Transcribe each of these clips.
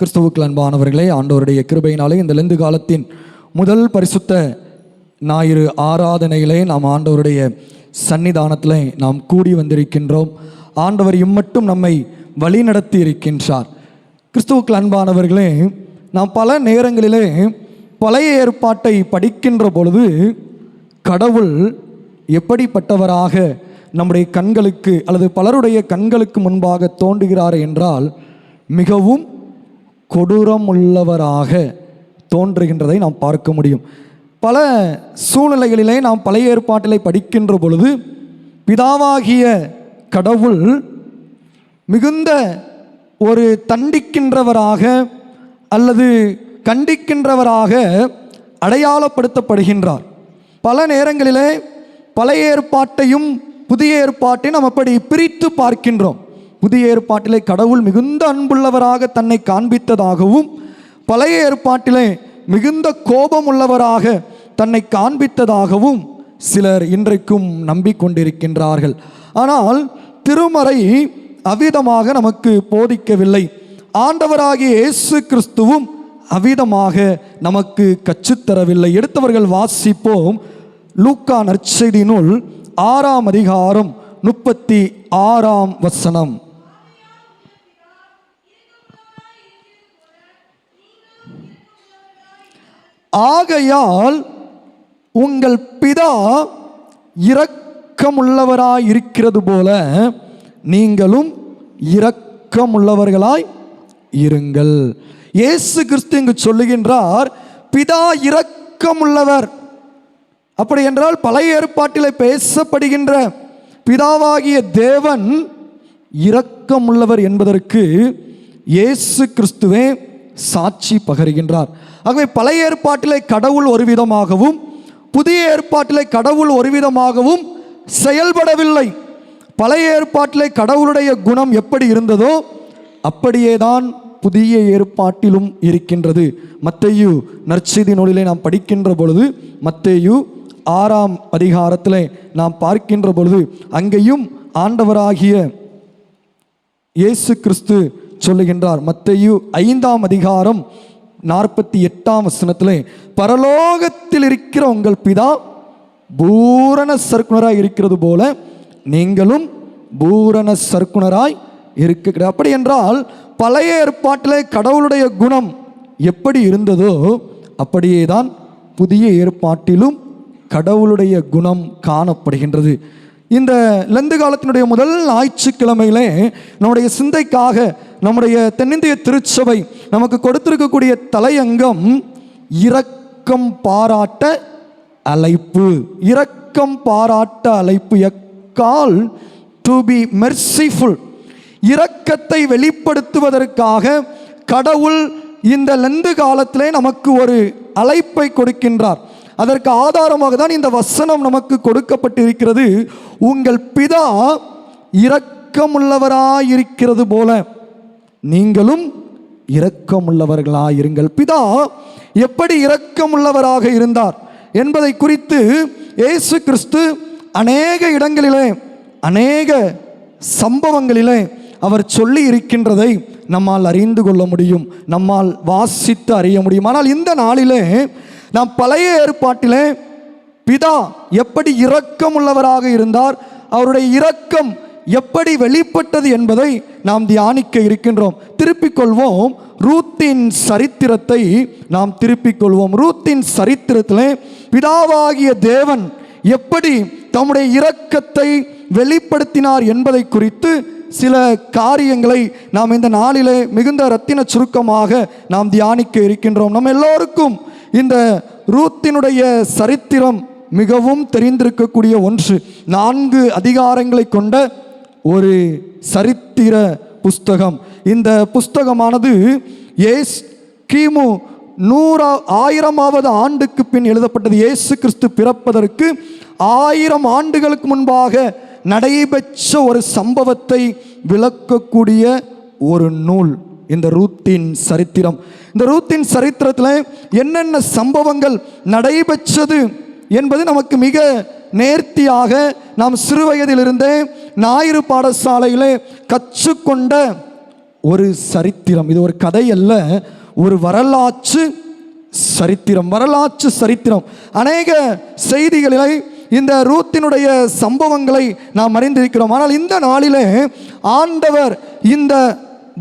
கிறிஸ்துவுக்கு அன்பானவர்களே, ஆண்டவருடைய கிருபையினாலே இந்த லெந்து காலத்தின் முதல் பரிசுத்த ஞாயிறு ஆராதனையிலே நாம் ஆண்டவருடைய சன்னிதானத்தில் நாம் கூடி வந்திருக்கின்றோம். ஆண்டவர் இம்மட்டும் நம்மை வழி நடத்தி இருக்கின்றார். கிறிஸ்துவுக்கு அன்பானவர்களே, நாம் பல நேரங்களிலே பழைய ஏற்பாட்டை படிக்கின்ற பொழுது கடவுள் எப்படிப்பட்டவராக நம்முடைய கண்களுக்கு அல்லது பலருடைய கண்களுக்கு முன்பாக தோன்றுகிறார் என்றால் மிகவும் கொடூரம் உள்ளவராக தோன்றுகின்றதை நாம் பார்க்க முடியும். பல சூழ்நிலைகளிலே நாம் பழைய ஏற்பாட்டிலே படிக்கின்ற பொழுது பிதாவாகிய கடவுள் மிகுந்த ஒரு தண்டிக்கின்றவராக அல்லது கண்டிக்கின்றவராக அடையாளப்படுத்தப்படுகின்றார். பல நேரங்களிலே பழைய ஏற்பாட்டையும் புதிய ஏற்பாட்டையும் நாம் அப்படி பிரித்து பார்க்கின்றோம். புதிய ஏற்பாட்டிலே கடவுள் மிகுந்த அன்புள்ளவராக தன்னை காண்பித்ததாகவும் பழைய ஏற்பாட்டிலே மிகுந்த கோபம் உள்ளவராக தன்னை காண்பித்ததாகவும் சிலர் இன்றைக்கும் நம்பிக்கொண்டிருக்கின்றார்கள். ஆனால் திருமறை அவ்விதமாக நமக்கு போதிக்கவில்லை. ஆண்டவராகிய இயேசு கிறிஸ்துவும் அவ்விதமாக நமக்கு கற்றுத்தரவில்லை. எடுத்தவர்கள் வாசிப்போம். லூக்கா நற்செய்தி நூல் 6ஆம் அதிகாரம் 36ஆம் வசனம். ஆகையால் உங்கள் பிதா இரக்கமுள்ளவராய் இருக்கிறது போல நீங்களும் இரக்கமுள்ளவர்களாய் இருங்கள். இயேசு கிறிஸ்து இங்கு சொல்லுகின்றார், பிதா இரக்கமுள்ளவர். அப்படி என்றால் பழைய ஏற்பாட்டிலே பேசப்படுகின்ற பிதாவாகிய தேவன் இரக்கமுள்ளவர் என்பதற்கு இயேசு கிறிஸ்துவே சாட்சி பகருகின்றார். ஆகவே பழைய ஏற்பாட்டிலே கடவுள் ஒரு விதமாகவும் புதிய ஏற்பாட்டிலே கடவுள் ஒரு விதமாகவும் செயல்படவில்லை. பழைய ஏற்பாட்டிலே கடவுளுடைய குணம் எப்படி இருந்ததோ அப்படியேதான் புதிய ஏற்பாட்டிலும் இருக்கின்றது. மத்தேயு நற்செய்தி நூலிலே நாம் படிக்கின்ற பொழுது மத்தேயு 6ஆம் அதிகாரத்தில் நாம் பார்க்கின்ற பொழுது அங்கேயும் ஆண்டவராகிய இயேசு கிறிஸ்து சொல்லுகின்றார். மத்தேயு 5ஆம் அதிகாரம் 48ஆம் வசனத்திலே, பரலோகத்தில் இருக்கிற உங்கள் பிதா பூரண சர்க்குணராய் இருக்கிறது போல நீங்களும் பூரண சர்க்குணராய் இருக்கிற. அப்படி என்றால் பழைய ஏற்பாட்டிலே கடவுளுடைய குணம் எப்படி இருந்ததோ அப்படியே தான் புதிய ஏற்பாட்டிலும் கடவுளுடைய குணம் காணப்படுகின்றது. இந்த லெந்து காலத்தினுடைய முதல் ஞாயிற்றுக்கிழமையிலே நம்முடைய சிந்தைக்காக நம்முடைய தென்னிந்திய திருச்சபை நமக்கு கொடுத்திருக்கக்கூடிய தலையங்கம் இரக்கம் பாராட்ட அழைப்பு. இரக்கம் பாராட்ட அழைப்பு. எ கால் டு பி மெர்சிஃபுல். இரக்கத்தை வெளிப்படுத்துவதற்காக கடவுள் இந்த லெந்து காலத்திலே நமக்கு ஒரு அழைப்பை கொடுக்கின்றார். அதற்கு ஆதாரமாக தான் இந்த வசனம் நமக்கு கொடுக்கப்பட்டிருக்கிறது. உங்கள் பிதா இரக்கமுள்ளவராயிருக்கிறது போல நீங்களும் இரக்கமுள்ளவர்களாயிருங்கள். பிதா எப்படி இரக்கமுள்ளவராக இருந்தார் என்பதை குறித்து இயேசு கிறிஸ்து அநேக இடங்களிலே அநேக சம்பவங்களிலே அவர் சொல்லி இருக்கின்றதை நம்மால் அறிந்து கொள்ள முடியும், நம்மால் வாசித்து அறிய முடியும். ஆனால் இந்த நாளிலே நாம் பழைய ஏற்பாட்டிலே பிதா எப்படி இரக்கமுள்ளவராக இருந்தார், அவருடைய இரக்கம் எப்படி வெளிப்பட்டது என்பதை நாம் தியானிக்க இருக்கின்றோம். திருப்பிக் கொள்வோம். ரூத்தின் சரித்திரத்தை நாம் திருப்பிக் கொள்வோம். ரூத்தின் சரித்திரத்திலே பிதாவாகிய தேவன் எப்படி தம்முடைய இரக்கத்தை வெளிப்படுத்தினார் என்பதை குறித்து சில காரியங்களை நாம் இந்த நாளிலே மிகுந்த ரத்தின சுருக்கமாக நாம் தியானிக்க இருக்கின்றோம். நம்ம எல்லோருக்கும் இந்த ரூத்தினுடைய சரித்திரம் மிகவும் தெரிந்திருக்கக்கூடிய ஒன்று. 4 அதிகாரங்களை கொண்ட ஒரு சரித்திர புஸ்தகம். இந்த புஸ்தகமானது கிமு 1000வது ஆண்டுக்கு பின் எழுதப்பட்டது. இயேசு கிறிஸ்து பிறப்பதற்கு 1000 ஆண்டுகளுக்கு முன்பாக நடைபெற்ற ஒரு சம்பவத்தை விளக்கக்கூடிய ஒரு நூல் இந்த ரூத்தின் சரித்திரம். இந்த ரூத்தின் சரித்திரத்தில் என்னென்ன சம்பவங்கள் நடைபெற்றது என்பது நமக்கு மிக நேர்த்தியாக நாம் சிறுவயதிலிருந்தே ஞாயிறு பாடசாலையிலே கற்றுக்கொண்ட ஒரு சரித்திரம். இது ஒரு கதை அல்ல, ஒரு வரலாற்று சரித்திரம். வரலாற்று சரித்திரம். அநேக செய்திகளிலே இந்த ரூத்தினுடைய சம்பவங்களை நாம் அறிந்திருக்கிறோம். ஆனால் இந்த நாளிலே ஆண்டவர் இந்த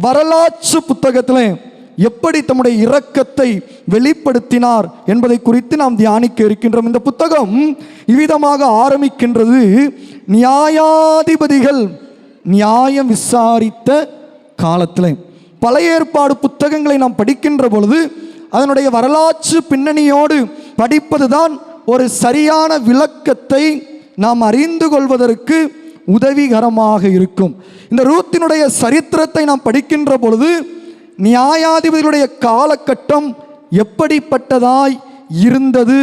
வரலாற்று புத்தகத்திலே எப்படி தம்முடைய இரக்கத்தை வெளிப்படுத்தினார் என்பதை குறித்து நாம் தியானிக்க இருக்கின்றோம். இந்த புத்தகம் இவ்விதமாக ஆரம்பிக்கின்றது. நியாயாதிபதிகள் நியாயம் விசாரித்த காலத்தில். பழைய ஏற்பாடு புத்தகங்களை நாம் படிக்கின்ற பொழுது அதனுடைய வரலாற்று பின்னணியோடு படிப்பதுதான் ஒரு சரியான விளக்கத்தை நாம் அறிந்து கொள்வதற்கு உதவிகரமாக இருக்கும். இந்த ரூத்தினுடைய சரித்திரத்தை நாம் படிக்கின்ற பொழுது நியாயாதிபதிகளுடைய காலகட்டம் எப்படிப்பட்டதாய் இருந்தது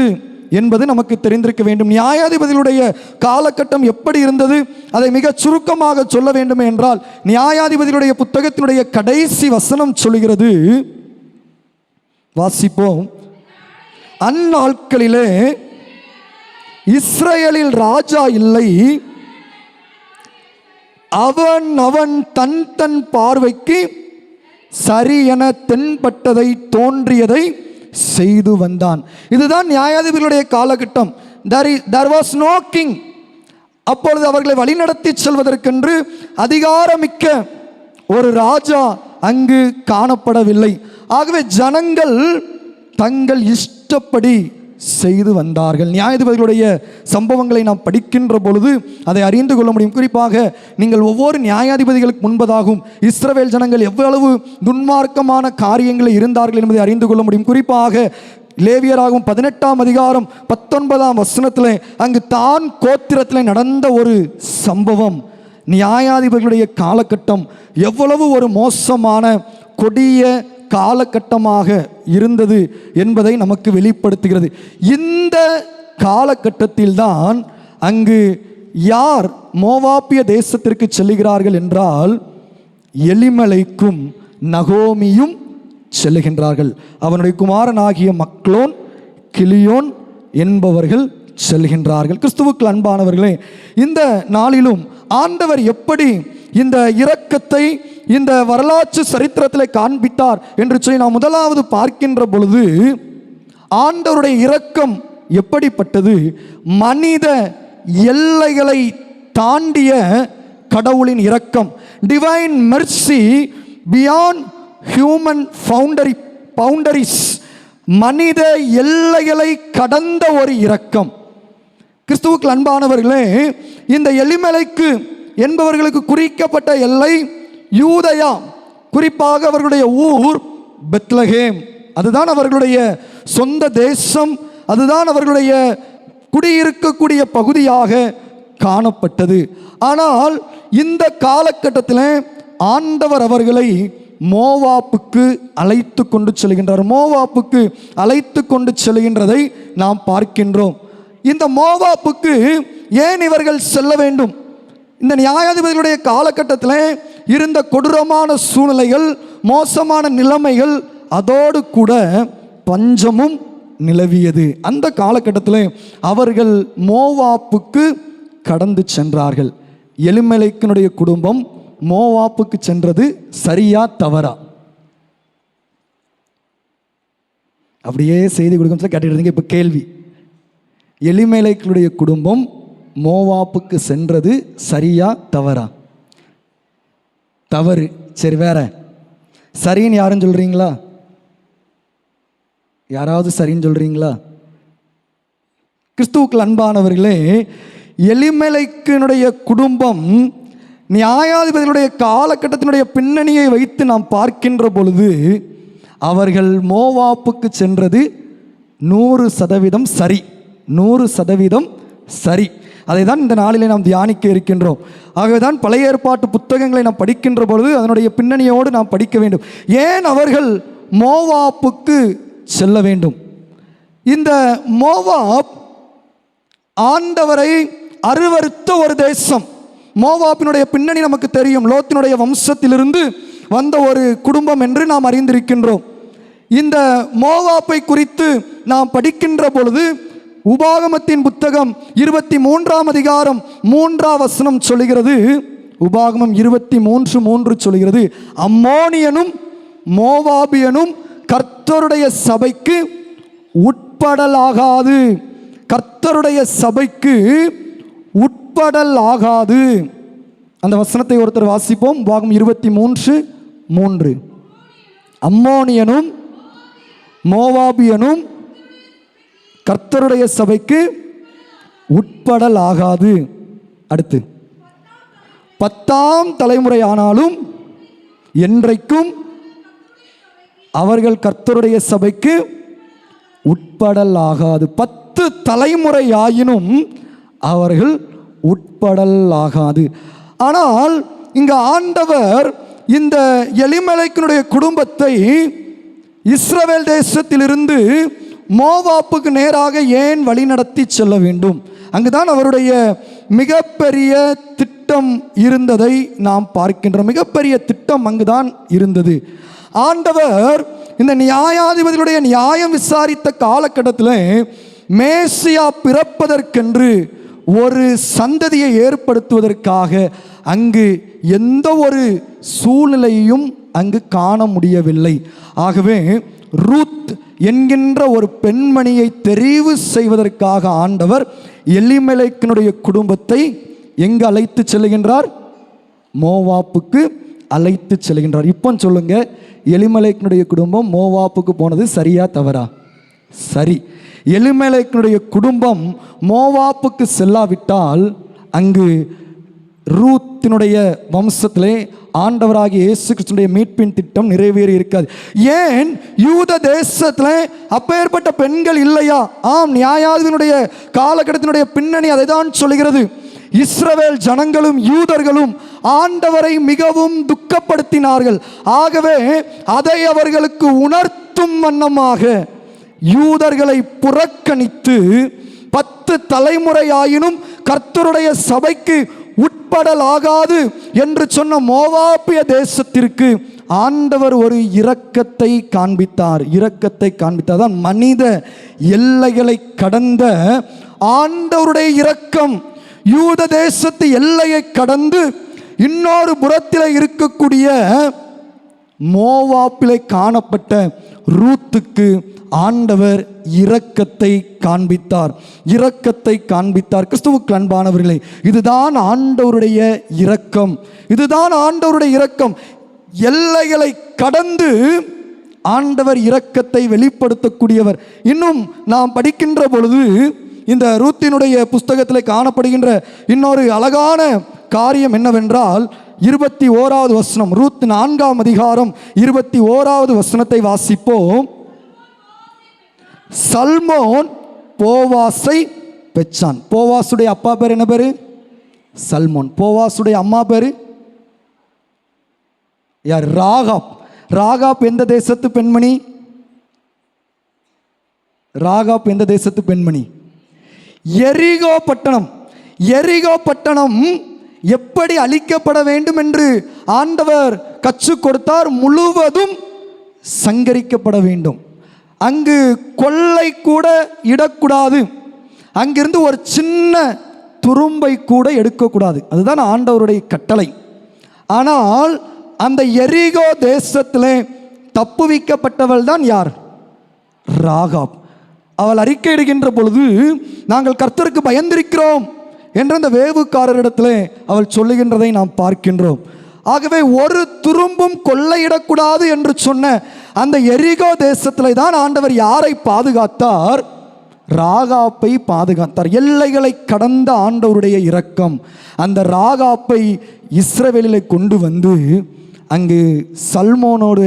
என்பது நமக்கு தெரிந்திருக்க வேண்டும். நியாயாதிபதிகளுடைய காலகட்டம் எப்படி இருந்தது, அதை மிக சுருக்கமாக சொல்ல வேண்டும் என்றால், நியாயாதிபதிகளுடைய புத்தகத்தினுடைய கடைசி வசனம் சொல்கிறது, வாசிப்போம். அந்நாட்களிலே இஸ்ரவேலில் ராஜா இல்லை, அவன் அவன் தன் தன் பார்வைக்கு சரி என தென்பட்டதை தோன்றியதை செய்து வந்தான். இதுதான் நியாயாதிபதிகளுடைய காலகட்டம். there was no king. அப்பொழுது அவர்களை வழிநடத்தி செல்வதற்கென்று அதிகாரமிக்க ஒரு ராஜா அங்கு காணப்படவில்லை. ஆகவே ஜனங்கள் தங்கள் இஷ்டப்படி செய்து வந்தார்கள். நியாயாதிபதிகளுடைய சம்பவங்களை நாம் படிக்கின்ற பொழுது அதை அறிந்து கொள்ள முடியும். குறிப்பாக நீங்கள் ஒவ்வொரு நியாயாதிபதிகளுக்கு முன்பதாகும் இஸ்ரவேல் ஜனங்கள் எவ்வளவு துன்மார்க்கமான காரியங்களில் இருந்தார்கள் என்பதை அறிந்து கொள்ள முடியும். குறிப்பாக லேவியராகும் 18ஆம் அதிகாரம் 19ஆம் வசனத்தில் அங்கு தான் கோத்திரத்தில் நடந்த ஒரு சம்பவம். நியாயாதிபதிகளுடைய காலகட்டம் எவ்வளவு ஒரு மோசமான கொடிய காலகட்டமாக இருந்தது என்பதை நமக்கு வெளிப்படுத்துகிறது. இந்த காலகட்டத்தில்தான் அங்கு யார் மோவாபிய தேசத்திற்கு செல்லுகிறார்கள் என்றால், எலிமெலைக்கும் நகோமியும் செல்லுகின்றார்கள். அவனுடைய குமாரனாகிய மக்லோன் கிலியோன் என்பவர்கள் செல்கின்றார்கள். கிறிஸ்துவுக்குள் அன்பானவர்களே, இந்த நாளிலும் ஆண்டவர் எப்படி இந்த இரக்கத்தை இந்த வரலாற்று சரித்திரத்தில் காண்பித்தார் என்று சொல்லி நாம் முதலாவது பார்க்கின்ற பொழுது, ஆண்டவருடைய இரக்கம் எப்படிப்பட்டது? மனித எல்லைகளை தாண்டிய கடவுளின் இரக்கம். Divine Mercy beyond human boundaries. மனித எல்லைகளை கடந்த ஒரு இரக்கம். கிறிஸ்துவுக்கு அன்பானவர்களே, இந்த எலிமெலைக்கு என்பவர்களுக்கு குறிக்கப்பட்ட எல்லை யூதயா, குறிப்பாக அவர்களுடைய ஊர் பெத்லகேம். அதுதான் அவர்களுடைய சொந்த தேசம், அதுதான் அவர்களுடைய குடியிருக்கக்கூடிய பகுதியாக காணப்பட்டது. ஆனால் இந்த காலகட்டத்தில் ஆண்டவர் அவர்களை மோவாப்புக்கு அழைத்து கொண்டு செல்கின்றார். மோவாப்புக்கு அழைத்து கொண்டு செல்கின்றதை நாம் பார்க்கின்றோம். இந்த மோவாப்புக்கு ஏன் இவர்கள் செல்ல வேண்டும்? இந்த நியாயாதிபதிகளுடைய காலகட்டத்தில் இருந்த கொடூரமான சூழ்நிலைகள், மோசமான நிலைமைகள், அதோடு கூட பஞ்சமும் நிலவியது. அந்த காலகட்டத்தில் அவர்கள் மோவாப்புக்கு கடந்து சென்றார்கள். எலிமெலைக்கினுடைய குடும்பம் மோவாப்புக்கு சென்றது சரியா தவறா? அப்படியே செய்தி கொடுக்கும் கேட்டுட்டு இருந்தீங்க. இப்போ கேள்வி, எலிமெலைக்கினுடைய குடும்பம் மோவாப்புக்கு சென்றது சரியா தவறா? தவறு. சரி, வேற சரின்னு யாரும் சொல்றீங்களா? யாராவது சரின்னு சொல்றீங்களா? கிறிஸ்துவுக்குள் அன்பானவர்களே, எலிமெலைக்கினுடைய குடும்பம் நியாயாதிபதிகளுடைய காலகட்டத்தினுடைய பின்னணியை வைத்து நாம் பார்க்கின்ற பொழுது அவர்கள் மோவாப்புக்கு சென்றது 100% சரி. 100% சரி. அதை தான் இந்த நாளிலே நாம் தியானிக்க இருக்கின்றோம். ஆகவே தான் பழைய ஏற்பாட்டு புத்தகங்களை நாம் படிக்கின்ற பொழுது அதனுடைய பின்னணியோடு நாம் படிக்க வேண்டும். ஏன் அவர்கள் மோவாப்புக்கு செல்ல வேண்டும்? இந்த மோவாப் ஆண்டவரை அருவருத்த ஒரு தேசம். மோவாப்பினுடைய பின்னணி நமக்கு தெரியும். லோத்தினுடைய வம்சத்திலிருந்து வந்த ஒரு குடும்பம் என்று நாம் அறிந்திருக்கின்றோம். இந்த மோவாப்பை குறித்து நாம் படிக்கின்ற பொழுது உபாகமத்தின் புத்தகம் 23ஆம் அதிகாரம் 3ஆம் வசனம் சொல்லுகிறது, உபாகமம் 23:3 சொல்கிறது, அம்மோனியனும் மோவாபியனும் கர்த்தருடைய சபைக்கு உட்படலாகாது. கர்த்தருடைய சபைக்கு உட்படலாகாது. அந்த வசனத்தை ஒருத்தர் வாசிப்போம். உபாகமம் 23:3. அம்மோனியனும் மோவாபியனும் கர்த்தருடைய சபைக்கு உட்படலாகாது. அடுத்து 10ஆம் தலைமுறை ஆனாலும் என்றைக்கும் அவர்கள் கர்த்தருடைய சபைக்கு உட்படலாகாது. 10 தலைமுறை ஆயினும் அவர்கள் உட்படலாகாது. ஆனால் இங்க ஆண்டவர் இந்த எலிமெலேக்கினுடைய குடும்பத்தை இஸ்ரவேல் தேசத்திலிருந்து மோவாப்புக்கு நேராக ஏன் வழிநடத்தி செல்ல வேண்டும்? அங்குதான் அவருடைய மிகப்பெரிய திட்டம் இருந்ததை நாம் பார்க்கின்றோம். மிகப்பெரிய திட்டம் அங்குதான் இருந்தது. ஆண்டவர் இந்த நியாயாதிபதிகளுடைய நியாயம் விசாரித்த காலகட்டத்தில் மேசியா பிறப்பதற்கென்று ஒரு சந்ததியை ஏற்படுத்துவதற்காக அங்கு எந்த ஒரு சூழ்நிலையும் அங்கு காண முடியவில்லை. ஆகவே ரூத் என்கின்ற ஒரு பெண்மணியை தெரிவு செய்வதற்காக ஆண்டவர் எலிமெலேக்கினுடைய குடும்பத்தை எங்கு அழைத்து செல்கின்றார்? மோவாப்புக்கு அழைத்து செல்கின்றார். இப்போ சொல்லுங்க, எலிமெலேக்கினுடைய குடும்பம் மோவாப்புக்கு போனது சரியா தவறா? சரி. எலிமெலேக்கினுடைய குடும்பம் மோவாப்புக்கு செல்லாவிட்டால் அங்கு ரூத்தினுடைய வம்சத்திலே ஆண்டவராகிய இயேசு கிறிஸ்துவின் மீட்பின் திட்டம் நிறைவேறி இருக்காது. ஏன் யூத தேசத்தில் அப்பேற்பட்ட பெண்கள் இல்லையா? ஆம், நியாயாதிபதியினுடைய காலகட்டத்தினுடைய பின்னணி அதை தான் சொல்கிறது. இஸ்ரவேல் ஜனங்களும் யூதர்களும் ஆண்டவரை மிகவும் துக்கப்படுத்தினார்கள். ஆகவே அதை அவர்களுக்கு உணர்த்தும் வண்ணமாக யூதர்களை புறக்கணித்து 10 தலைமுறை ஆயினும் கர்த்தருடைய சபைக்கு உட்படலாகாது என்று சொன்ன மோவாபிய தேசத்திற்கு ஆண்டவர் ஒரு இரக்கத்தை காண்பித்தார். இரக்கத்தை காண்பித்தார் தான் மனித எல்லைகளை கடந்த ஆண்டவருடைய இரக்கம். யூத தேசத்து எல்லையை கடந்து இன்னொரு புறத்தில் இருக்கக்கூடிய மோவாப்பிலே காணப்பட்ட ரூத்துக்கு ஆண்டவர் இரக்கத்தை காண்பித்தார். இரக்கத்தை காண்பித்தார். கிறிஸ்துவுக்கு அன்பானவர்களே, இதுதான் ஆண்டவருடைய இரக்கம். இதுதான் ஆண்டவருடைய இரக்கம். எல்லைகளை கடந்து ஆண்டவர் இரக்கத்தை வெளிப்படுத்தக்கூடியவர். இன்னும் நாம் படிக்கின்ற பொழுது இந்த ரூத்தினுடைய புஸ்தகத்தில் காணப்படுகின்ற இன்னொரு அழகான காரியம் என்னவென்றால் 21வது வசனம், ரூத் 4ஆம் அதிகாரம் 21வது வசனத்தை வாசிப்போம். சல்மோன் போவாசை பெற்றான். போவாசுடைய அப்பா பேர் என்ன பேரு? சல்மோன். போவாசுடைய அம்மா பேரு யார்? ராகாப். ராகாப் எந்த தேசத்து பெண்மணி? ராகாப் எந்த தேசத்து பெண்மணி? எரிகோ பட்டணம். எரிகோ பட்டணம் எப்படி அழிக்கப்பட வேண்டும் என்று ஆண்டவர் கற்றுக் கொடுத்தார். முழுவதும் சங்கரிக்கப்பட வேண்டும். அங்கு கொள்ளை கூட இடக்கூடாது. அங்கிருந்து ஒரு சின்ன துரும்பை கூட எடுக்கக்கூடாது. அதுதான் ஆண்டவருடைய கட்டளை. ஆனால் அந்த எரிகோ தேசத்திலே தப்புவிக்கப்பட்டவள் தான் யார்? ராகாப். அவள் அறிக்கையிடுகின்ற பொழுது நாங்கள் கர்த்தருக்கு பயந்திருக்கிறோம் என்ற அந்த வேவுக்காரரிடத்திலே அவள் சொல்லுகின்றதை நாம் பார்க்கின்றோம். ஆகவே ஒரு துரும்பும் கொள்ளையிடக்கூடாது என்று சொன்ன அந்த எரிகோ தேசத்திலே தான் ஆண்டவர் யாரை பாதுகாத்தார்? ராகாப்பை பாதுகாத்தார். எல்லைகளை கடந்த ஆண்டவருடைய இரக்கம் அந்த ராகாப்பை இஸ்ரவேலிலே கொண்டு வந்து அங்கு சல்மோனோட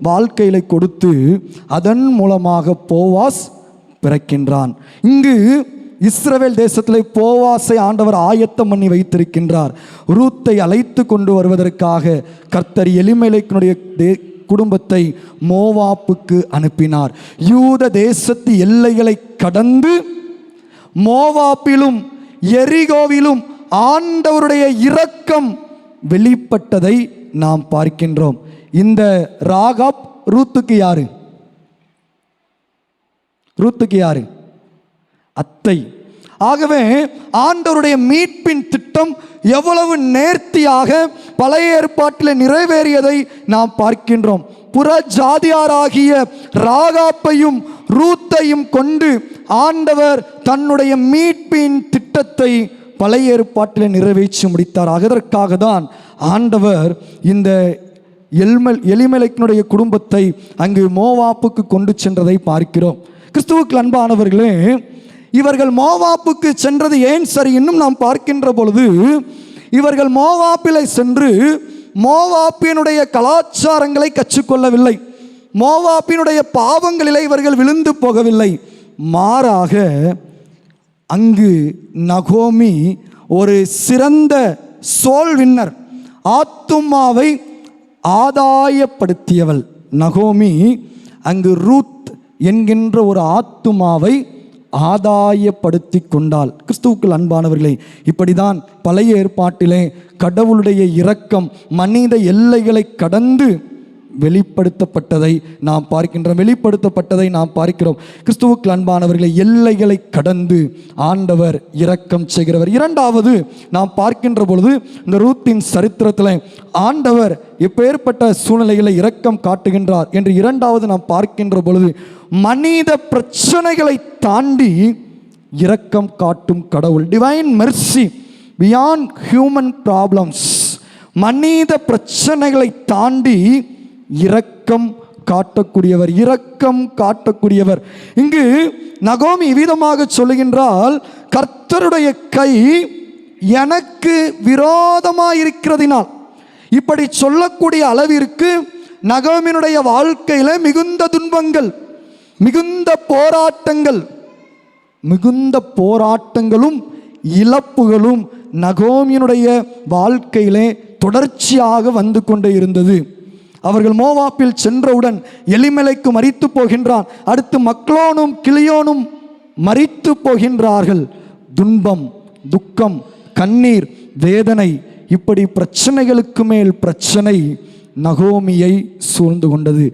வாழ்க்கையில கொடுத்து அதன் மூலமாக போவாஸ் பிறக்கின்றான். இங்கு இஸ்ரவேல் தேசத்தில் போவாசை ஆண்டவர் ஆயத்தம் பண்ணி வைத்திருக்கின்றார். ரூத்தை அழைத்து கொண்டு வருவதற்காக கர்த்தர் எலிமெலேக்கினுடைய குடும்பத்தை மோவாப்புக்கு அனுப்பினார். யூத தேசத்து எல்லைகளை கடந்து மோவாப்பிலும் எரிகோவிலும் ஆண்டவருடைய இரக்கம் வெளிப்பட்டதை நாம் பார்க்கின்றோம். இந்த ராகாப் ரூத்துக்கு யாரு? ரூத்துக்கு யாரு? அத்தை. ஆகவே ஆண்டவருடைய மீட்பின் திட்டம் எவ்வளவு நேர்த்தியாக பழைய ஏற்பாட்டில் நிறைவேறியதை நாம் பார்க்கின்றோம். புற ஜாதியாராகிய ராகாப்பையும் ரூத்தையும் கொண்டு ஆண்டவர் தன்னுடைய மீட்பின் திட்டத்தை பழைய ஏற்பாட்டில் நிறைவேற்றி முடித்தார். அதற்காக தான் ஆண்டவர் இந்த எலிமெலக்கினுடைய குடும்பத்தை அங்கு மோவாப்புக்கு கொண்டு சென்றதை பார்க்கிறோம். கிறிஸ்துவுக்கு அன்பானவர்களே, இவர்கள் மோவாப்புக்கு சென்றது ஏன் சரி இன்னும் நாம் பார்க்கின்ற பொழுது, இவர்கள் மோவாப்பிலே சென்று மோவாப்பினுடைய கலாச்சாரங்களை கற்றுக்கொள்ளவில்லை, மோவாப்பினுடைய பாவங்களிலே இவர்கள் விழுந்து போகவில்லை. மாறாக அங்கு நகோமி ஒரு சிறந்த சோல் வின்னர், ஆத்துமாவை ஆதாயப்படுத்தியவள். நகோமி அங்கு ரூத் என்கின்ற ஒரு ஆத்துமாவை ஆதாயப்படுத்தி கொண்டாள். கிறிஸ்துவுக்குள் அன்பானவர்களே, இப்படிதான் பழைய ஏற்பாட்டிலே கடவுளுடைய இரக்கம் மனித எல்லைகளை கடந்து வெளிப்படுத்தப்பட்டதை நாம் பார்க்கிறோம். கிறிஸ்துவுக்குள் அன்பானவர்களை, எல்லைகளை கடந்து ஆண்டவர் இரக்கம் செய்கிறவர். இரண்டாவது நாம் பார்க்கின்ற பொழுது இந்த ரூத்தின் சரித்திரத்தில் ஆண்டவர் எப்பேற்பட்ட சூழ்நிலைகளை இரக்கம் காட்டுகின்றார் என்று இரண்டாவது நாம் பார்க்கின்ற பொழுது, மனித பிரச்சனைகளை தாண்டி இரக்கம் காட்டும் கடவுள். Divine Mercy beyond human problems. மனித பிரச்சனைகளை தாண்டி இரக்கம் காட்டக்கூடியவர். இங்கு நகோமி விதமாக சொல்லுகின்றால், கர்த்தருடைய கை எனக்கு விரோதமாயிருக்கிறதினால். இப்படி சொல்லக்கூடிய அளவிற்கு நகோமியினுடைய வாழ்க்கையில் மிகுந்த துன்பங்கள், மிகுந்த போராட்டங்களும் இழப்புகளும் நகோமியினுடைய வாழ்க்கையிலே தொடர்ச்சியாக வந்து கொண்டே இருந்தது. அவர்கள் மோவாப்பில் சென்றவுடன் எலிமெலைக்கு மரித்து போகின்றான். அடுத்து மக்லோனும் கிளியோனும் மரித்து போகின்றார்கள். துன்பம், துக்கம், கண்ணீர், வேதனை, இப்படி பிரச்சனைகளுக்கு மேல் பிரச்சனை நகோமியை சூழ்ந்து கொண்டது.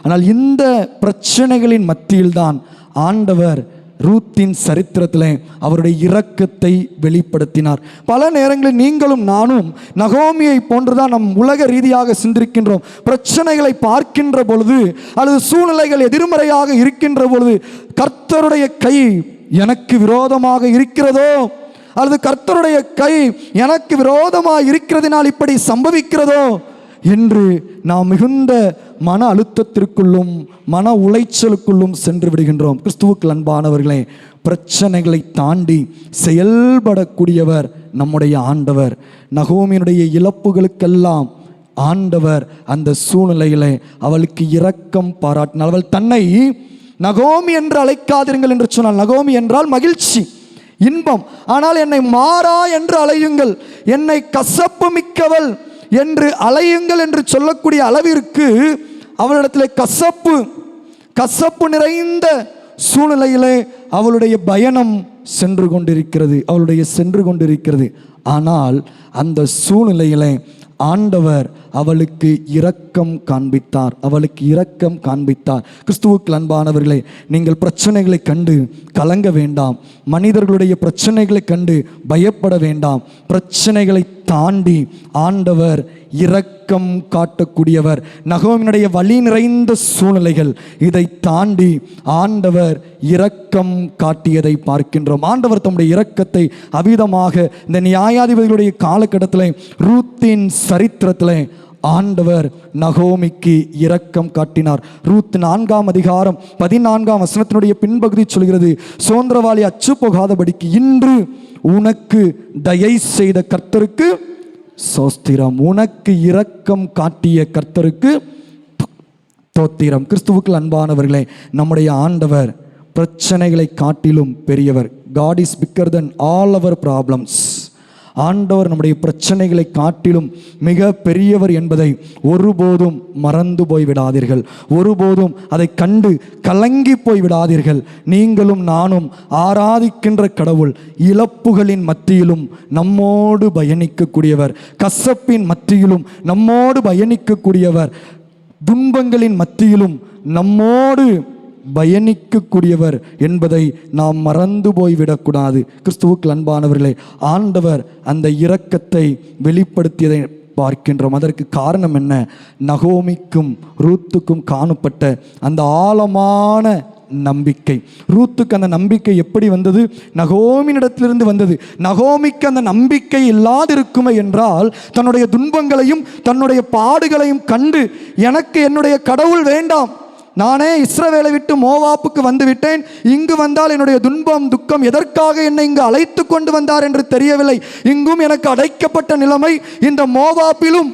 ஆனால் இந்த பிரச்சனைகளின் மத்தியில்தான் ஆண்டவர் ரூத்தின் சரித்திரத்தில் அவருடைய இரக்கத்தை வெளிப்படுத்தினார். பல நேரங்களில் நீங்களும் நானும் நகோமியை போன்றுதான் நம் உலக ரீதியாக சிந்திக்கின்றோம். பிரச்சனைகளை பார்க்கின்ற பொழுது அல்லது சூழ்நிலைகள் எதிர்மறையாக இருக்கின்ற பொழுது, கர்த்தருடைய கை எனக்கு விரோதமாக இருக்கிறதோ அல்லது கர்த்தருடைய கை எனக்கு விரோதமாக இருக்கிறதினால் இப்படி சம்பவிக்கிறதோ என்று நாம் மிகுந்த மன அழுத்தத்திற்குள்ளும் மன உளைச்சலுக்குள்ளும் சென்று விடுகின்றோம். கிறிஸ்துவுக்கு அன்பானவர்களே, பிரச்சனைகளை தாண்டி செயல்படக்கூடியவர் நம்முடைய ஆண்டவர். நகோமியினுடைய இழப்புகளுக்கெல்லாம் ஆண்டவர் அந்த சூழ்நிலையிலே அவளுக்கு இரக்கம் பாராட்டினார். அவள் தன்னை நகோமி என்று அழைக்காதீர்கள் என்று சொன்னால், நகோமி என்றால் மகிழ்ச்சி, இன்பம். ஆனால் என்னை மாறா என்று அழையுங்கள், என்னை கசப்பு மிக்கவள் என்று அலையுங்கள் என்று சொல்லக்கூடிய அளவிற்கு அவளிடத்தில் கசப்பு நிறைந்த சூழ்நிலையிலே அவளுடைய பயணம் சென்று கொண்டிருக்கிறது. ஆனால் அந்த சூழ்நிலையிலே ஆண்டவர் அவளுக்கு இரக்கம் காண்பித்தார். கிறிஸ்துவுக்கு அன்பானவர்களே, நீங்கள் பிரச்சனைகளை கண்டு கலங்க வேண்டாம், மனிதர்களுடைய பிரச்சனைகளை கண்டு பயப்பட வேண்டாம். பிரச்சனைகளை தாண்டி ஆண்டவர் இரக்கம் காட்டக்கூடியவர். நகோமியினுடைய வலி நிறைந்த சூழ்நிலைகள், இதை தாண்டி ஆண்டவர் இரக்கம் காட்டியதை பார்க்கின்றோம். ஆண்டவர் தம்முடைய இரக்கத்தை அவிதமாக இந்த நியாயாதிபதிகளுடைய காலகட்டத்தில் ரூத்தின் சரித்திரத்தில் ஆண்டவர் நகோமிக்கு இரக்கம் காட்டினார். ரூத் 4ஆம் அதிகாரம் 14ஆம் வசனத்தினுடைய பின்பகுதி சொல்கிறது, சுதந்திரவாளி அச்சு போகாதபடிக்கு இன்று உனக்கு தயை செய்த கர்த்தருக்கு ஸ்தோத்திரம், உனக்கு இரக்கம் காட்டிய கர்த்தருக்கு ஸ்தோத்திரம். கிறிஸ்துவுக்குள் அன்பானவர்களே, நம்முடைய ஆண்டவர் பிரச்சனைகளை காட்டிலும் பெரியவர். God is bigger than all our problems. ஆண்டவர் நம்முடைய பிரச்சனைகளை காட்டிலும் மிக பெரியவர் என்பதை ஒருபோதும் மறந்து போய்விடாதீர்கள். ஒருபோதும் அதை கண்டு கலங்கி போய்விடாதீர்கள். நீங்களும் நானும் ஆராதிக்கின்ற கடவுள் இழப்புகளின் மத்தியிலும் நம்மோடு பயணிக்கக்கூடியவர், கசப்பின் மத்தியிலும் நம்மோடு பயணிக்கக்கூடியவர், துன்பங்களின் மத்தியிலும் நம்மோடு பயணிக்கக்கூடியவர் என்பதை நாம் மறந்து போய்விடக்கூடாது. கிறிஸ்துவுக்கு அன்பானவர்களே, ஆண்டவர் அந்த இரக்கத்தை வெளிப்படுத்தியதை பார்க்கின்றோம். அதற்கு காரணம் என்ன? நகோமிக்கும் ரூத்துக்கும் காணப்பட்ட அந்த ஆழமான நம்பிக்கை. ரூத்துக்கு அந்த நம்பிக்கை எப்படி வந்தது? நகோமினிடத்திலிருந்து வந்தது. நகோமிக்கு அந்த நம்பிக்கை இல்லாதிருக்குமே என்றால், தன்னுடைய துன்பங்களையும் தன்னுடைய பாடுகளையும் கண்டு, எனக்கு என்னுடைய கடவுள் வேண்டாம், நானே இஸ்ரவேலை விட்டு மோவாப்புக்கு வந்து விட்டேன், இங்கு வந்தால் என்னுடைய துன்பம் துக்கம் எதற்காக என்னை இங்கு அழைத்து கொண்டு வந்தார் என்று தெரியவில்லை, இங்கும் எனக்கு அடைக்கப்பட்ட நிலைமை, இந்த மோவாப்பிலும்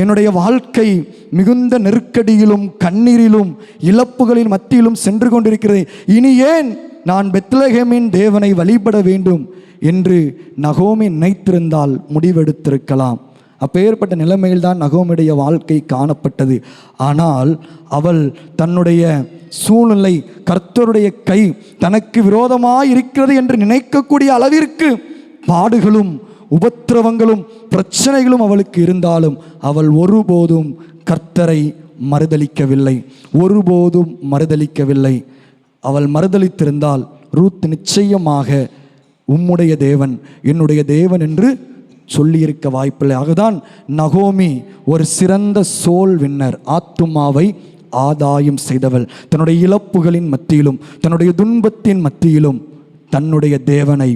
என்னுடைய வாழ்க்கை மிகுந்த நெருக்கடியிலும் கண்ணீரிலும் இழப்புகளின் மத்தியிலும் சென்று கொண்டிருக்கிறது, இனி ஏன் நான் பெத்லகேமின் தேவனை வழிபட வேண்டும் என்று நகோமி நினைத்திருந்தால் முடிவெடுத்திருக்கலாம். அப்பேற்பட்ட நிலைமையில்தான் நகோமியுடைய வாழ்க்கை காணப்பட்டது. ஆனால் அவள் தன்னுடைய சூழ்நிலை, கர்த்தருடைய கை தனக்கு விரோதமாக இருக்கிறது என்று நினைக்கக்கூடிய அளவிற்கு பாடுகளும் உபத்திரவங்களும் பிரச்சனைகளும் அவளுக்கு இருந்தாலும் அவள் ஒருபோதும் கர்த்தரை மறுதலிக்கவில்லை, ஒருபோதும் மறுதலிக்கவில்லை. அவள் மறுதலித்திருந்தால் ரூத் நிச்சயமாக உம்முடைய தேவன் என்னுடைய தேவன் என்று சொல்லியிருக்க வாய்ப்பில்லை. ஆகதான் நகோமி ஒரு சிறந்த சோல் வின்னர், ஆத்துமாவை ஆதாயம் செய்தவள். தன்னுடைய இழப்புகளின் மத்தியிலும் தன்னுடைய துன்பத்தின் மத்தியிலும் தன்னுடைய தேவனை,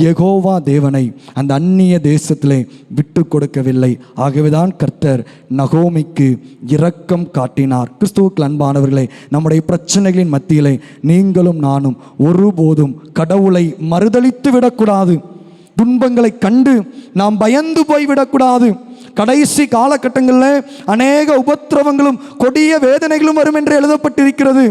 யெகோவா தேவனை அந்த அந்நிய தேசத்திலே விட்டு கொடுக்கவில்லை. ஆகவேதான் கர்த்தர் நகோமிக்கு இரக்கம் காட்டினார். கிறிஸ்துவுக்கு அன்பானவர்களே, நம்முடைய பிரச்சனைகளின் மத்தியிலே நீங்களும் நானும் ஒருபோதும் கடவுளை மறுதலித்து விடக்கூடாது. துன்பங்களை கண்டு நாம் பயந்து போய்விடக்கூடாது. கடைசி காலகட்டங்களில் அநேக உபத்திரவங்களும் கொடிய வேதனைகளும் வரும் என்று எழுதப்பட்டிருக்கிறது.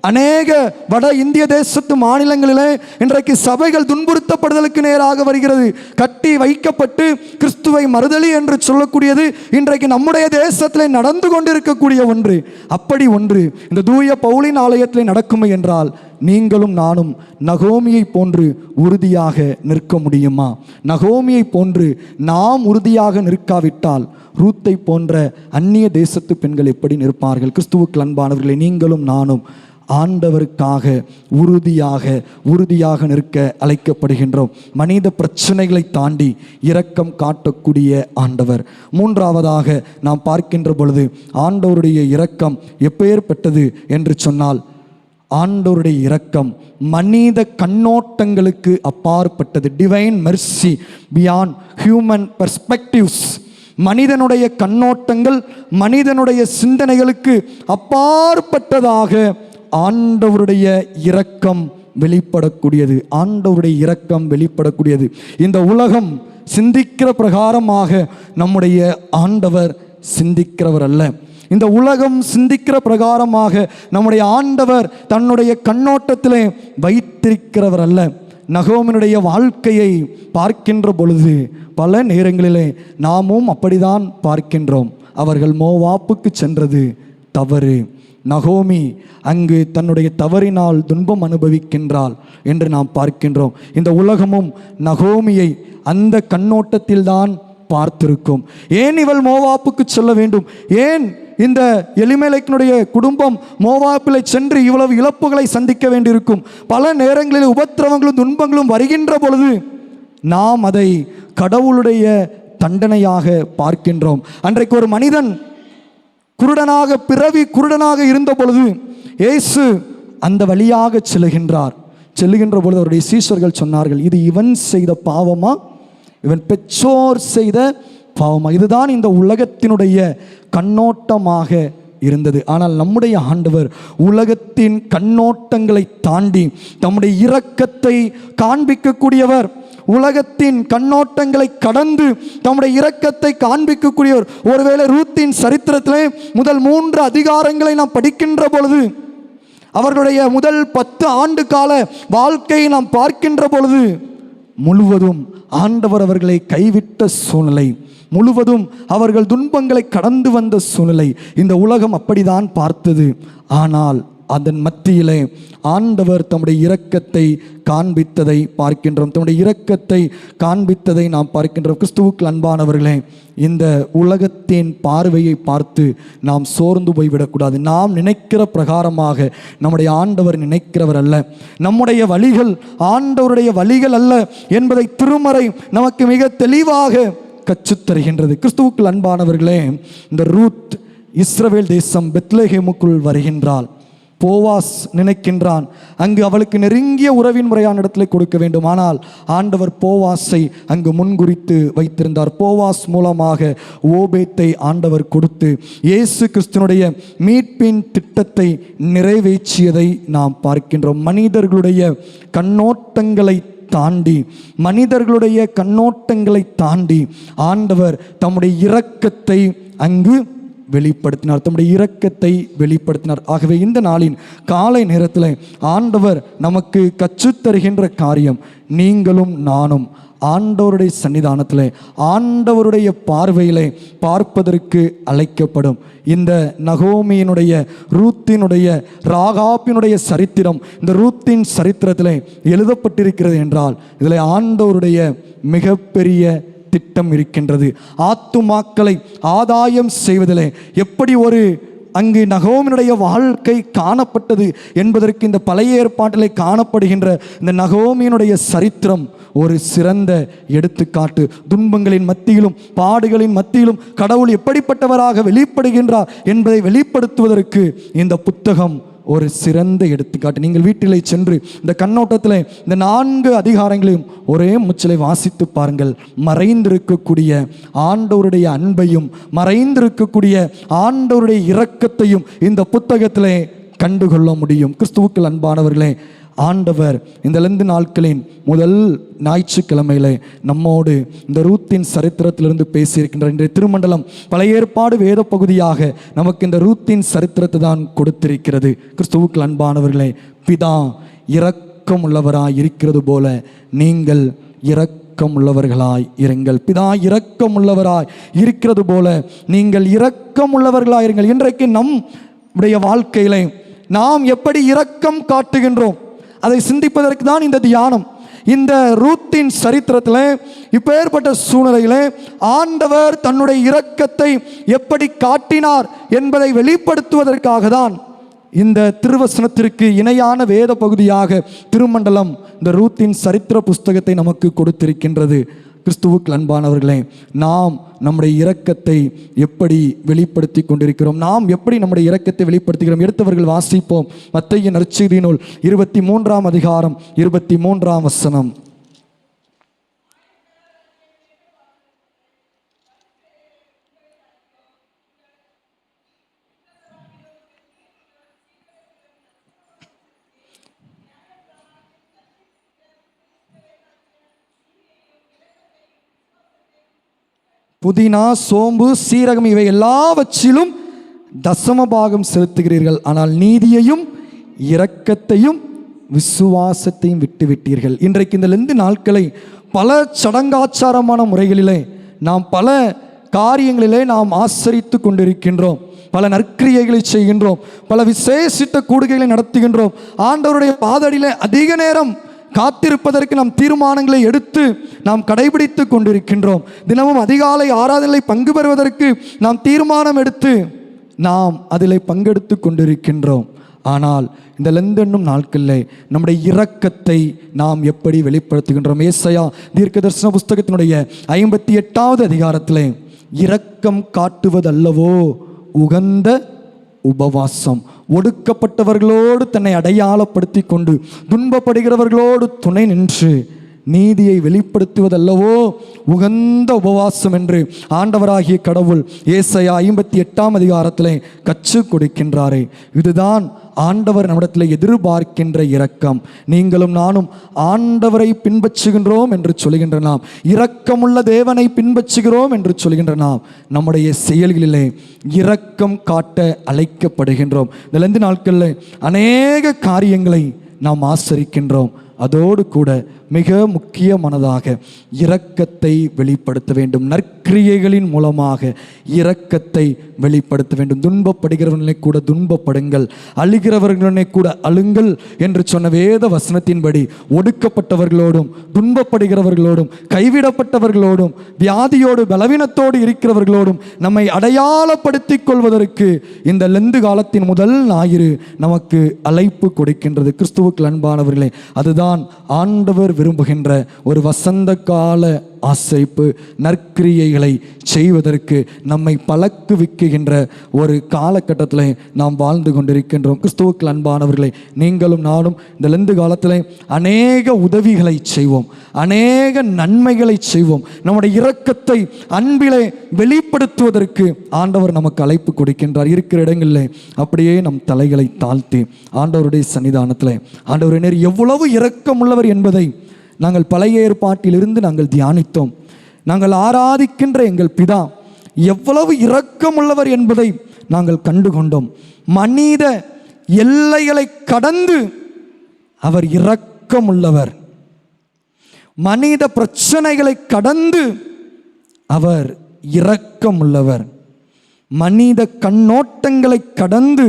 அநேக வட இந்திய தேசத்து மாநிலங்களிலே இன்றைக்கு சபைகள் துன்புறுத்தப்படுதலுக்கு நேராக வருகிறது. கட்டி வைக்கப்பட்டு கிறிஸ்துவை மறுதலி என்று சொல்லக்கூடியது இன்றைக்கு நம்முடைய தேசத்தில் நடந்து கொண்டிருக்கக்கூடிய ஒன்று. அப்படி ஒன்று இந்த தூய பவுலின் ஆலயத்தில் நடக்குமே என்றால் நீங்களும் நானும் நகோமியை போன்று உறுதியாக நிற்க முடியுமா? நகோமியை போன்று நாம் உறுதியாக நிற்காவிட்டால் ரூத்தை போன்ற அந்நிய தேசத்து பெண்கள் எப்படி நிற்பார்கள்? கிறிஸ்துவுக்கு அன்பானவர்களை, நீங்களும் நானும் ஆண்டவருக்காக உறுதியாக நிற்க அழைக்கப்படுகின்றோம். மனித பிரச்சனைகளை தாண்டி இரக்கம் காட்டக்கூடிய ஆண்டவர். மூன்றாவதாக நாம் பார்க்கின்ற பொழுது ஆண்டவருடைய இரக்கம் எப்பேற்பட்டது என்று சொன்னால், ஆண்டவருடைய இரக்கம் மனித கண்ணோட்டங்களுக்கு அப்பாற்பட்டது. Divine Mercy beyond human perspectives. மனிதனுடைய கண்ணோட்டங்கள், மனிதனுடைய சிந்தனைகளுக்கு அப்பாற்பட்டதாக ஆண்டவருடைய இரக்கம் வெளிப்படக்கூடியது. ஆண்டவருடைய இரக்கம் வெளிப்படக்கூடியது. இந்த உலகம் சிந்திக்கிற பிரகாரமாக நம்முடைய ஆண்டவர் சிந்திக்கிறவர் அல்ல. இந்த உலகம் சிந்திக்கிற பிரகாரமாக நம்முடைய ஆண்டவர் தன்னுடைய கண்ணோட்டத்திலே வைத்திருக்கிறவர் அல்ல. நகோமினுடைய வாழ்க்கையை பார்க்கின்ற பொழுது பல நேரங்களிலே நாமும் அப்படிதான் பார்க்கின்றோம். அவர்கள் மோவாப்புக்கு சென்றது தவறு. நகோமி அங்கு தன்னுடைய தவறினால் துன்பம் அனுபவிக்கின்றாள் என்று நாம் பார்க்கின்றோம். இந்த உலகமும் நகோமியை அந்த கண்ணோட்டத்தில்தான் பார்த்திருக்கும். ஏன் இவள் மோவாப்புக்கு செல்ல வேண்டும்? ஏன் இந்த எலிமெலேக்கினுடைய குடும்பம் மோவாப்பிலே சென்று இவ்வளவு இழப்புகளை சந்திக்க வேண்டியிருக்கும்? பல நேரங்களில் உபத்திரவங்களும் துன்பங்களும் வருகின்ற பொழுது நாம் அதை கடவுளுடைய தண்டனையாக பார்க்கின்றோம். அன்றைக்கு ஒரு மனிதன் குருடனாக பிறவி குருடனாக இருந்த பொழுது இயேசு அந்த வழியாக செல்லுகின்ற பொழுது அவருடைய சீஷர்கள் சொன்னார்கள், இது இவன் செய்த பாவமா, இவன் பெற்றோர் செய்த பாவமா? இதுதான் இந்த உலகத்தினுடைய கண்ணோட்டமாக இருந்தது. ஆனால் நம்முடைய ஆண்டவர் உலகத்தின் கண்ணோட்டங்களை தாண்டி தம்முடைய இரக்கத்தை காண்பிக்கக்கூடியவர். உலகத்தின் கண்ணோட்டங்களை கடந்து தம்முடைய இரக்கத்தை காண்பிக்கக்கூடியவர். ஒருவேளை ரூத்தின் சரித்திரத்திலே முதல் 3 அதிகாரங்களை நாம் படிக்கின்ற பொழுது, அவர்களுடைய முதல் 10 ஆண்டு கால வாழ்க்கையை நாம் பார்க்கின்ற பொழுது முழுவதும் ஆண்டவர் அவர்களை கைவிட்ட சூழ்நிலை, முழுவதும் அவர்கள் துன்பங்களை கடந்து வந்த சூழ்நிலை இந்த உலகம் அப்படிதான் பார்த்தது. ஆனால் அதன் மத்தியிலே ஆண்டவர் தம்முடைய இரக்கத்தை காண்பித்ததை பார்க்கின்றோம். தம்முடைய இரக்கத்தை காண்பித்ததை நாம் பார்க்கின்றோம். கிறிஸ்துவுக்குள் அன்பானவர்களே, இந்த உலகத்தின் பார்வையை பார்த்து நாம் சோர்ந்து போய்விடக்கூடாது. நாம் நினைக்கிற பிரகாரமாக நம்முடைய ஆண்டவர் நினைக்கிறவர் அல்ல. நம்முடைய வழிகள் ஆண்டவருடைய வழிகள் அல்ல என்பதை திருமறை நமக்கு மிக தெளிவாக கற்றுத்தருகின்றது. கிறிஸ்துவுக்குள் அன்பானவர்களே, இந்த ரூத் இஸ்ரவேல் தேசம் பெத்லெகேமுக்குள் வருகின்றாள். போவாஸ் நினைக்கின்றான் அங்கு அவளுக்கு நெருங்கிய உறவின் முறையான இடத்துல கொடுக்க வேண்டும். ஆனால் ஆண்டவர் போவாஸை அங்கு முன்குறித்து வைத்திருந்தார். போவாஸ் மூலமாக ஓபேத்தை ஆண்டவர் கொடுத்து இயேசு கிறிஸ்துனுடைய மீட்பின் திட்டத்தை நிறைவேற்றியதை நாம் பார்க்கின்றோம். மனிதர்களுடைய கண்ணோட்டங்களை தாண்டி ஆண்டவர் தம்முடைய இரக்கத்தை அங்கு வெளிப்படுத்தினார். தம்முடைய இரக்கத்தை வெளிப்படுத்தினார். ஆகவே இந்த நாளின் காலை நேரத்தில் ஆண்டவர் நமக்கு கற்றுத்தருகின்ற காரியம், நீங்களும் நானும் ஆண்டவருடைய சன்னிதானத்தில் ஆண்டவருடைய பார்வையிலே பார்ப்பதற்கு அழைக்கப்படும். இந்த நகோமியினுடைய ரூத்தினுடைய ராகாப்பினுடைய சரித்திரம் இந்த ரூத்தின் சரித்திரத்தில் எழுதப்பட்டிருக்கிறது என்றால் இதில் ஆண்டவருடைய மிகப்பெரிய திட்டம் இருக்கின்றது. ஆத்துமாக்களை ஆதாயம் செய்வதிலே எப்படி ஒரு அங்கு நகோமினுடைய வாழ்க்கை காணப்பட்டது என்பதற்கு இந்த பழைய ஏற்பாட்டிலே காணப்படுகின்ற இந்த நகோமியினுடைய சரித்திரம் ஒரு சிறந்த எடுத்துக்காட்டு. துன்பங்களின் மத்தியிலும் பாடுகளின் மத்தியிலும் கடவுள் எப்படிப்பட்டவராக வெளிப்படுகின்றார் என்பதை வெளிப்படுத்துவதற்கு இந்த புத்தகம் ஒரு சிறந்த எடுத்துக்காட்டு. நீங்கள் வீட்டிலே சென்று இந்த கண்ணோட்டத்தில் இந்த 4 அதிகாரங்களையும் ஒரே முச்சலை வாசித்து பாருங்கள். மறைந்திருக்கக்கூடிய ஆண்டவருடைய அன்பையும் மறைந்திருக்கக்கூடிய ஆண்டவருடைய இரக்கத்தையும் இந்த புத்தகத்திலே கண்டுகொள்ள முடியும். கிறிஸ்துவுக்குள் அன்பானவர்களே, ஆண்டவர் இந்த லெந்து நாட்களின் முதல் ஞாயிற்றுக்கிழமையிலே நம்மோடு இந்த ரூத்தின் சரித்திரத்திலிருந்து பேசியிருக்கின்றார். இன்றைய திருமண்டலம் பழைய ஏற்பாடு வேத பகுதியாக நமக்கு இந்த ரூத்தின் சரித்திரத்தை தான் கொடுத்திருக்கிறது. கிறிஸ்துவுக்குள் அன்பானவர்களே, பிதா இரக்கம் உள்ளவராய் இருக்கிறது போல நீங்கள் இரக்கம் உள்ளவர்களாய் இருங்கள். பிதா இரக்கம் உள்ளவராய் இருக்கிறது போல நீங்கள் இரக்கம் உள்ளவர்களாய் இருங்கள். இன்றைக்கு நம்முடைய வாழ்க்கையிலே நாம் எப்படி இரக்கம் காட்டுகின்றோம் அதை சிந்திப்பதற்கு தான் இந்த தியானம். இந்த ரூத்தின் சரித்திரத்தில் இப்பேற்பட்ட சூழ்நிலையிலே ஆண்டவர் தன்னுடைய இரக்கத்தை எப்படி காட்டினார் என்பதை வெளிப்படுத்துவதற்காக தான் இந்த திருவசனத்திற்கு இணையான வேத பகுதியாக திருமண்டலம் இந்த ரூத்தின் சரித்திர புஸ்தகத்தை நமக்கு கொடுத்திருக்கின்றது. கிறிஸ்துவுக்கு அன்பானவர்களே, நாம் நம்முடைய இரக்கத்தை எப்படி வெளிப்படுத்தி கொண்டிருக்கிறோம்? நாம் எப்படி நம்முடைய இரக்கத்தை வெளிப்படுத்துகிறோம்? எடுத்தவர்கள் வாசிப்போம். மத்தேயு நற்செய்தி நூல் 23ஆம் அதிகாரம் 23ஆம் வசனம். புதினா, சோம்பு, சீரகம் இவை எல்லாவற்றிலும் தசமபாகம் செலுத்துகிறீர்கள், ஆனால் நீதியையும் இரக்கத்தையும் விசுவாசத்தையும் விட்டுவிட்டீர்கள். இன்றைக்கு இந்த லெந்து நாட்களை பல சடங்காச்சாரமான முறைகளிலே நாம் பல காரியங்களிலே நாம் ஆசரித்து கொண்டிருக்கின்றோம். பல நற்கிரியைகளை செய்கின்றோம், பல விசேஷித்த கூடுகைகளை நடத்துகின்றோம். ஆண்டவருடைய பாதடியிலே அதிக நேரம் காத்திருப்பதற்கு நாம் தீர்மானங்களை எடுத்து நாம் கடைபிடித்து கொண்டிருக்கின்றோம். தினமும் அதிகாலை ஆராதனை பங்கு பெறுவதற்கு நாம் தீர்மானம் எடுத்து நாம் அதில் பங்கெடுத்து கொண்டிருக்கின்றோம். ஆனால் இந்த லெந்தென்னும் நாட்களில் நம்முடைய இரக்கத்தை நாம் எப்படி வெளிப்படுத்துகின்றோம்? ஏசாயா தீர்க்கதரிசன புஸ்தகத்தினுடைய 58வது அதிகாரத்தில் இரக்கம் காட்டுவதல்லவோ உகந்த உபவாசம், ஒடுக்கப்பட்டவர்களோடு தன்னை அடையாளப்படுத்தி கொண்டு துன்பப்படுகிறவர்களோடு துணை நின்று நீதியை வெளிப்படுத்துவதல்லவோ உகந்த உபவாசம் என்று ஆண்டவராகிய கடவுள் ஏசாயா 58ஆம் அதிகாரத்திலே கற்றுக் கொடுக்கின்றாரே. இதுதான் ஆண்டவர் நம்மிடத்தில் எதிர்பார்க்கின்ற இரக்கம். நீங்களும் நானும் ஆண்டவரை பின்பற்றுகின்றோம் என்று சொல்கின்ற நாம், இரக்கமுள்ள தேவனை பின்பற்றுகிறோம் என்று சொல்கின்ற நாம், நம்முடைய செயல்களிலே இரக்கம் காட்ட அழைக்கப்படுகின்றோம். இந்த லெந்து நாட்களில் அநேக காரியங்களை நாம் ஆசரிக்கின்றோம். அதோடு கூட மிக முக்கியமானதாக இரக்கத்தை வெளிப்படுத்த வேண்டும். நற்கிரியைகளின் மூலமாக இரக்கத்தை வெளிப்படுத்த வேண்டும். துன்பப்படுகிறவர்களை கூட துன்பப்படுங்கள், அழுகிறவர்களை கூட அழுங்கள் என்று சொன்ன வேத வசனத்தின்படி ஒடுக்கப்பட்டவர்களோடும் துன்பப்படுகிறவர்களோடும் கைவிடப்பட்டவர்களோடும் வியாதியோடு பலவீனத்தோடு இருக்கிறவர்களோடும் நம்மை அடையாளப்படுத்திக் கொள்வதற்கு இந்த லெந்து காலத்தின் முதல் ஞாயிறு நமக்கு அழைப்பு கொடுக்கின்றது. கிறிஸ்துவுக்கு அன்பானவர்களே, அதுதான் ஆண்டவர் விரும்புகின்ற ஒரு வசந்த கால ஆசைப்பு. நற்கிரியைகளை செய்வதற்கு நம்மை பழக்குவிக்கின்ற ஒரு காலகட்டத்தில் நாம் வாழ்ந்து கொண்டிருக்கின்றோம். கிறிஸ்துவுக்கு அன்பானவர்களே, நீங்களும் நானும் இந்த லெந்து காலத்தில் அநேக உதவிகளை செய்வோம், அநேக நன்மைகளை செய்வோம். நம்முடைய இரக்கத்தை அன்பிலே வெளிப்படுத்துவதற்கு ஆண்டவர் நமக்கு அழைப்பு கொடுக்கின்றார். இருக்கிற இடங்களில் அப்படியே நம் தலைகளை தாழ்த்தி ஆண்டவருடைய சன்னிதானத்தில், ஆண்டவர் நேர் எவ்வளவு இரக்கம் உள்ளவர் என்பதை நாங்கள் பழைய ஏற்பாட்டிலிருந்து நாங்கள் தியானித்தோம். நாங்கள் ஆராதிக்கின்ற எங்கள் பிதா எவ்வளவு இரக்கம் உள்ளவர் என்பதை நாங்கள் கண்டுகொண்டோம். மனித எல்லைகளை கடந்து அவர் இரக்கம் உள்ளவர். மனித பிரச்சனைகளை கடந்து அவர் இரக்கம் உள்ளவர். மனித கண்ணோட்டங்களை கடந்து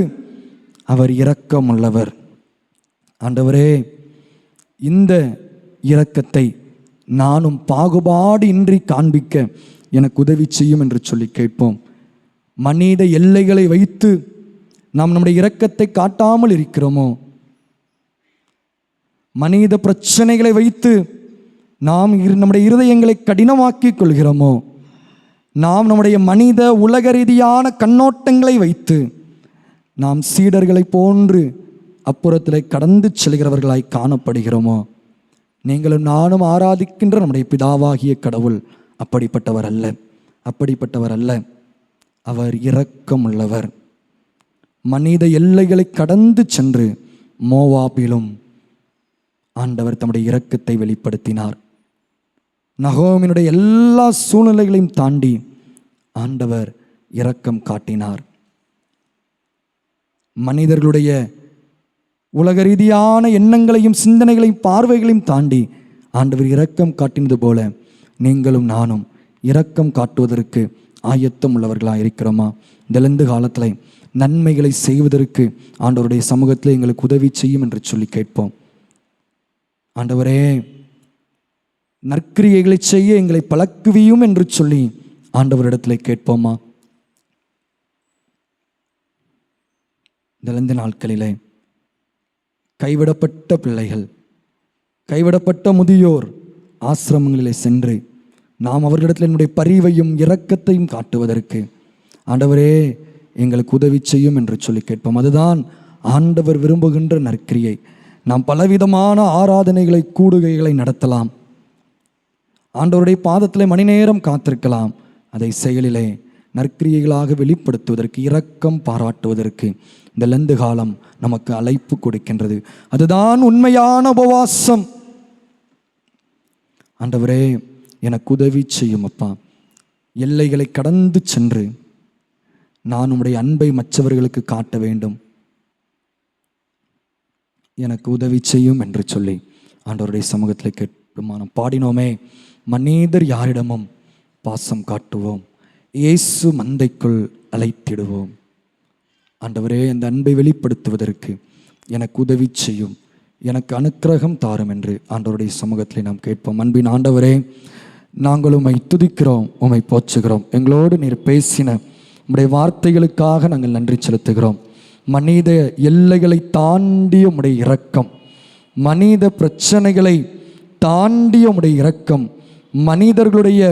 அவர் இரக்கம் உள்ளவர். ஆண்டவரே, இந்த இரக்கத்தை நானும் பாகுபாடு இன்றி காண்பிக்க எனக்கு உதவி செய்யும் என்று சொல்லி கேட்போம். மனித எல்லைகளை வைத்து நாம் நம்முடைய இரக்கத்தை காட்டாமல் இருக்கிறோமோ? மனித பிரச்சனைகளை வைத்து நாம் நம்முடைய இருதயங்களை கடினமாக்கிக் கொள்கிறோமோ? நாம் நம்முடைய மனித உலக ரீதியான கண்ணோட்டங்களை வைத்து நாம் சீடர்களை போன்று அப்புறத்தில் கடந்து செல்கிறவர்களாய் காணப்படுகிறோமோ? நீங்களும் நானும் ஆராதிக்கின்ற நம்முடைய பிதாவாகிய கடவுள் அப்படிப்பட்டவர் அல்ல, அப்படிப்பட்டவர் அல்ல. அவர் இரக்கம் உள்ளவர். மனித எல்லைகளை கடந்து சென்று மோவாபிலும் ஆண்டவர் தம்முடைய இரக்கத்தை வெளிப்படுத்தினார். நகோமினுடைய எல்லா சூழ்நிலைகளையும் தாண்டி ஆண்டவர் இரக்கம் காட்டினார். மனிதர்களுடைய உலக ரீதியான எண்ணங்களையும் சிந்தனைகளையும் பார்வைகளையும் தாண்டி ஆண்டவர் இரக்கம் காட்டினது போல நீங்களும் நானும் இரக்கம் காட்டுவதற்கு ஆயத்தம் உள்ளவர்களாக இருக்கிறோமா? இந்த லெந்து காலத்தில் நன்மைகளை செய்வதற்கு ஆண்டவருடைய சமூகத்தில் எங்களுக்கு உதவி செய்யும் என்று சொல்லி கேட்போம். ஆண்டவரே, நற்கிரியைகளை செய்ய எங்களை பழக்குவியும் என்று சொல்லி ஆண்டவரிடத்தில் கேட்போமா? இந்த லெந்து நாட்களிலே கைவிடப்பட்ட பிள்ளைகள், கைவிடப்பட்ட முதியோர் ஆசிரமங்களிலே சென்று நாம் அவர்களிடத்தில் என்னுடைய பரிவையும் இரக்கத்தையும் காட்டுவதற்கு ஆண்டவரே எங்களுக்கு உதவி செய்யும் என்று சொல்லி கேட்போம். அதுதான் ஆண்டவர் விரும்புகின்ற நற்கிரியை. நாம் பலவிதமான ஆராதனைகளை கூடுகைகளை நடத்தலாம், ஆண்டவருடைய பாதத்திலே மணி நேரம் காத்திருக்கலாம். அதை செயலிலே நற்கிரியைகளாக வெளிப்படுத்துவதற்கு, இரக்கம் பாராட்டுவதற்கு இந்த லெந்து காலம் நமக்கு அழைப்பு கொடுக்கின்றது. அதுதான் உண்மையான உபவாசம். ஆண்டவரே, எனக்கு உதவி செய்யும் அப்பா. எல்லைகளை கடந்து சென்று நான் உம்முடைய அன்பை மற்றவர்களுக்கு காட்ட வேண்டும், எனக்கு உதவி செய்யும் என்று சொல்லி ஆண்டவருடைய சமூகத்தில் கேட்போம். பாடினோமே, மனிதர் யாரிடமும் பாசம் காட்டுவோம், இயேசு மந்தைக்குள் அழைத்திடுவோம். ஆண்டவரே, அந்த அன்பை வெளிப்படுத்துவதற்கு எனக்கு உதவி செய்யும், எனக்கு அனுக்கிரகம் தாரும் என்று ஆண்டவருடைய சமூகத்தில் நாம் கேட்போம். அன்பின் ஆண்டவரே, நாங்கள் உம்மை துதிக்கிறோம், உம்மை போற்றுகிறோம். எங்களோடு நீர் பேசின உம்முடைய வார்த்தைகளுக்காக நாங்கள் நன்றி செலுத்துகிறோம். மனித எல்லைகளை தாண்டிய உம்முடைய இரக்கம், மனித பிரச்சனைகளை தாண்டிய உம்முடைய இரக்கம், மனிதர்களுடைய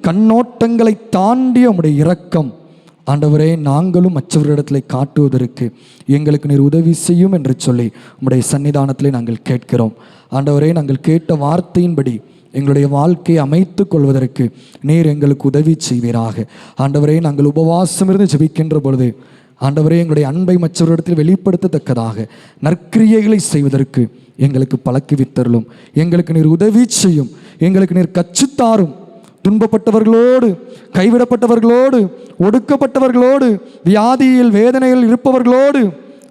கண்ணோட்டங்களை தாண்டிய உம்முடைய இரக்கம் ஆண்டவரே, நாங்களும் மற்றவர்களிடத்தில் காட்டுவதற்கு எங்களுக்கு நீர் உதவி செய்யும் என்று சொல்லி உம்முடைய சன்னிதானத்திலே நாங்கள் கேட்கிறோம். ஆண்டவரே, நாங்கள் கேட்ட வார்த்தையின்படி எங்களுடைய வாழ்க்கையை அமைத்து கொள்வதற்கு நீர் எங்களுக்கு உதவி செய்வீராக. ஆண்டவரே, நாங்கள் உபவாசம் இருந்து ஜெபிக்கின்ற பொழுது ஆண்டவரே, எங்களுடைய அன்பை மற்றவர்களிடத்தில் வெளிப்படுத்தத்தக்கதாக நற்கிரியைகளை செய்வதற்கு எங்களுக்கு பழக்குவித்தருளும். எங்களுக்கு நீர் உதவி செய்யும், எங்களுக்கு நீர் கற்றுத்தாரும். துன்பப்பட்டவர்களோடு, கைவிடப்பட்டவர்களோடு, ஒடுக்கப்பட்டவர்களோடு, வியாதியில் வேதனையில் இருப்பவர்களோடு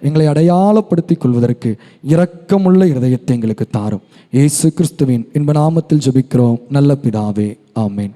எங்களை அடையாளப்படுத்திக் கொள்வதற்கு இரக்கமுள்ள இருதயத்தை எங்களுக்கு தாரும். இயேசு கிறிஸ்துவின் இன்ப நாமத்தில் ஜெபிக்கிறோம் நல்ல பிதாவே, ஆமேன்.